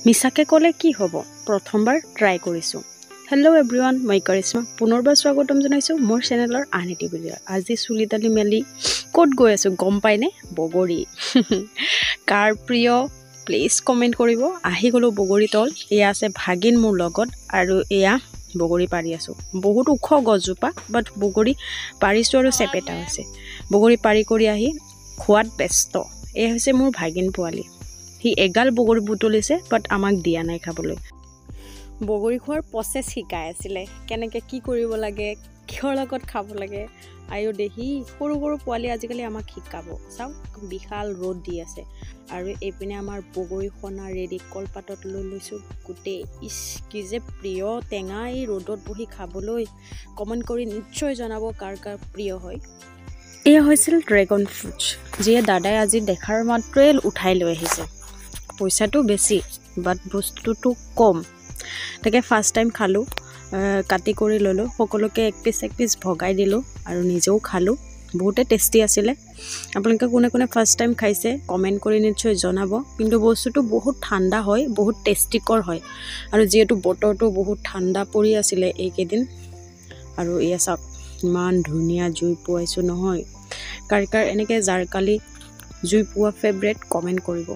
মিছাকে ক'লে কি হ'ব, প্ৰথমবাৰ ট্ৰাই কৰিছোঁ। হেল্ল' এভৰিৱান, মই কৰিশ্মা পুনৰবাৰ স্বাগতম জনাইছোঁ মোৰ চেনেলৰ আন এটি ভিডিঅ'। আজি চুলিতালি মেলি ক'ত গৈ আছোঁ গম পায়নে? বগৰী। কাৰ প্ৰিয় প্লিজ কমেণ্ট কৰিব। আহি গ'লোঁ বগৰীতল। এয়া আছে ভাগিন মোৰ লগত আৰু এয়া বগৰী পাৰি আছোঁ। বহুত ওখ গছজোপা, বাট বগৰী পাৰিছোঁ আৰু চেপেটা হৈছে। বগৰী পাৰি কৰি আহি খোৱাত ব্যস্ত। এয়া হৈছে মোৰ ভাগিন পোৱালি। সি এগাল বগৰী বুটলিছে, বাট আমাক দিয়া নাই খাবলৈ। বগৰী খোৱাৰ প্ৰচেছ শিকাই আছিলে, কেনেকৈ কি কৰিব লাগে, কিহৰ লগত খাব লাগে। আয়ো দেহি, সৰু সৰু পোৱালি আজিকালি আমাক শিকাব। চাওক, বিশাল ৰ'দ দি আছে আৰু এইপিনে আমাৰ বগৰী সনা ৰেডি। কলপাতত লৈ লৈছোঁ গোটেই। ইচ, কি যে প্ৰিয় টেঙা এই ৰ'দত বহি খাবলৈ। কমেণ্ট কৰি নিশ্চয় জনাব কাৰ কাৰ প্ৰিয় হয়। এয়া হৈছিল ড্ৰেগন ফ্ৰুটছ, যিয়ে দাদাই আজি দেখাৰ মাত্ৰই উঠাই লৈ আহিছে। পইচাটো বেছি, বাট বস্তুটো কম। তাকে ফাৰ্ষ্ট টাইম খালোঁ, কাটি কৰি ল'লোঁ। সকলোকে এক পিচ ভগাই দিলোঁ আৰু নিজেও খালোঁ। বহুতে টেষ্টি আছিলে। আপোনালোকে কোনে কোনে ফাৰ্ষ্ট টাইম খাইছে কমেণ্ট কৰি নিশ্চয় জনাব। কিন্তু বস্তুটো বহুত ঠাণ্ডা হয়, বহুত টেষ্টিকৰ হয়। আৰু যিহেতু বতৰটো বহুত ঠাণ্ডা পৰি আছিলে এইকেইদিন, আৰু এয়া চাওক ইমান ধুনীয়া জুই পোৱাইছোঁ নহয়। কাৰ কাৰ এনেকৈ জাৰকালি জুই পোৱা ফেভৰেট কমেণ্ট কৰিব।